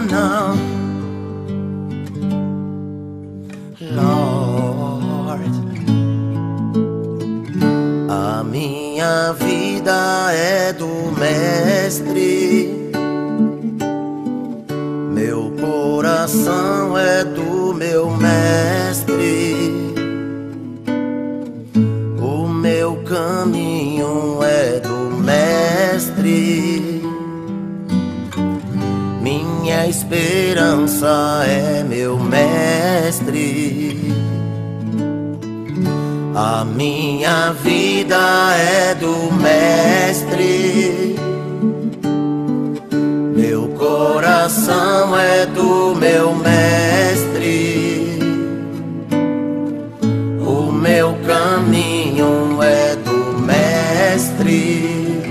água não. Lord, a minha vida é do Mestre, meu coração é do meu Mestre, o meu caminho é do Mestre, minha esperança é meu Mestre, a minha vida é do Mestre, meu coração é do meu Mestre, o meu caminho é do Mestre,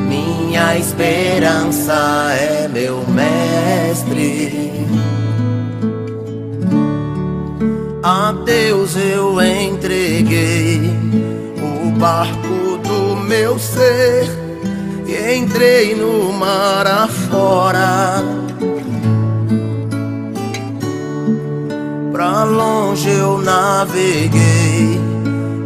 minha esperança é meu Mestre. A Deus eu entreguei o barco do meu ser e entrei no mar afora. Pra longe eu naveguei,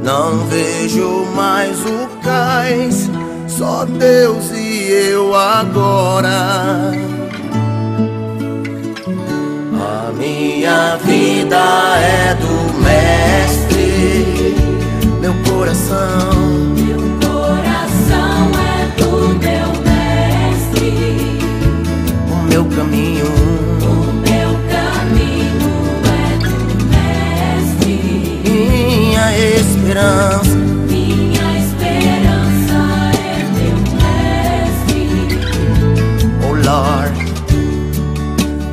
não vejo mais o cais, só Deus e eu agora. A minha vida é do Mestre, meu coração é do meu Mestre, o meu caminho é do Mestre, minha esperança é meu Mestre. oh Lord.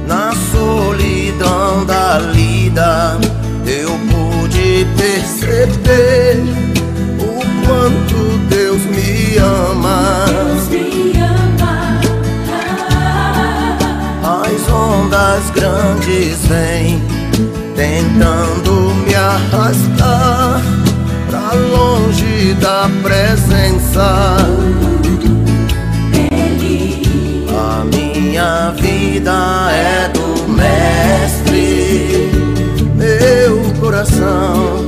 Na solidão da lida eu pude perceber o quanto Deus me ama. As ondas grandes vêm tentando me arrastar pra longe da presença. A minha vida é do Mestre, meu coração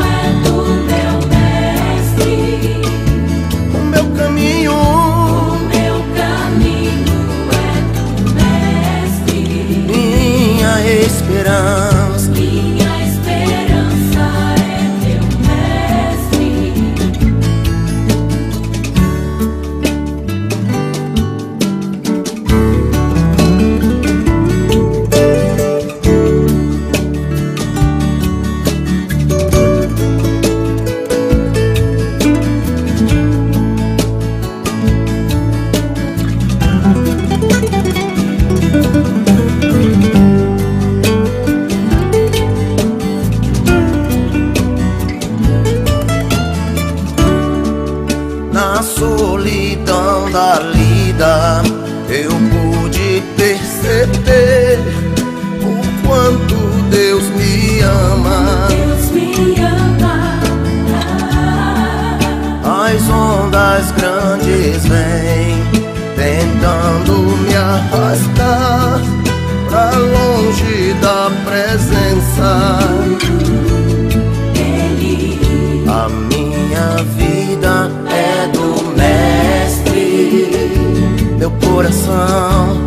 é do meu Mestre, o meu caminho é do Mestre, minha esperança é meu Mestre. Na solidão da lida eu pude perceber o quanto Deus me ama. As ondas grandes vêm tentando me arrastar pra longe da presença. A minha vida é do Mestre, meu coração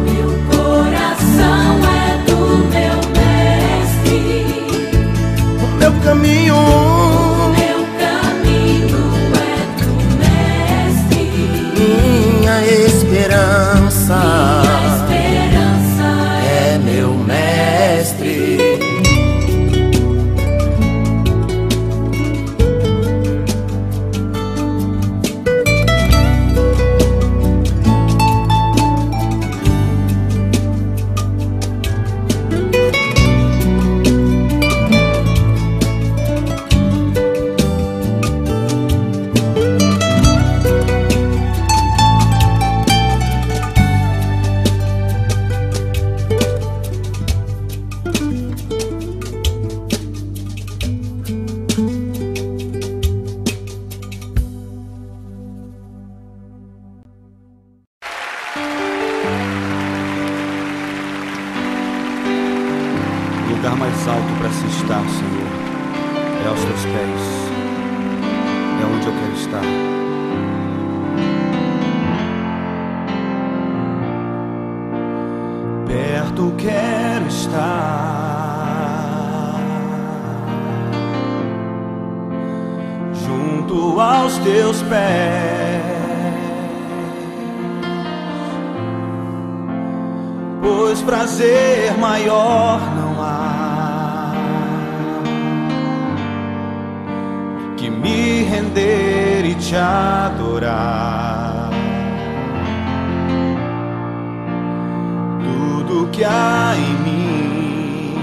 é do meu Mestre, o meu caminho é do Mestre, minha esperança é meu Mestre. mais alto para se estar, Senhor, é aos teus pés, é onde eu quero estar. Perto quero estar, junto aos teus pés, pois prazer maior não há que me render e te adorar. Tudo que há em mim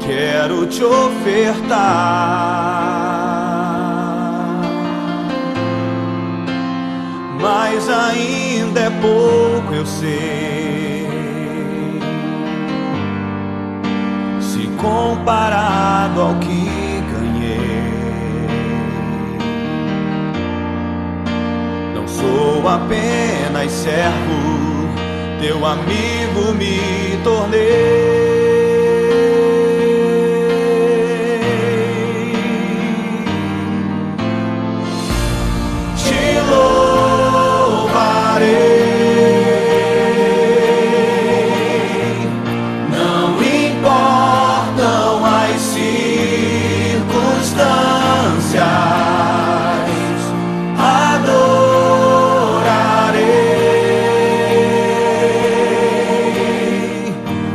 quero te ofertar, mas ainda é pouco, eu sei, se comparado ao que ganhei. Não sou apenas servo, teu amigo me tornei.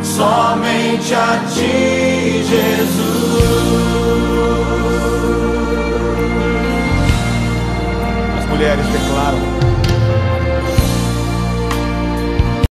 Somente a ti, Jesus. As mulheres declaram: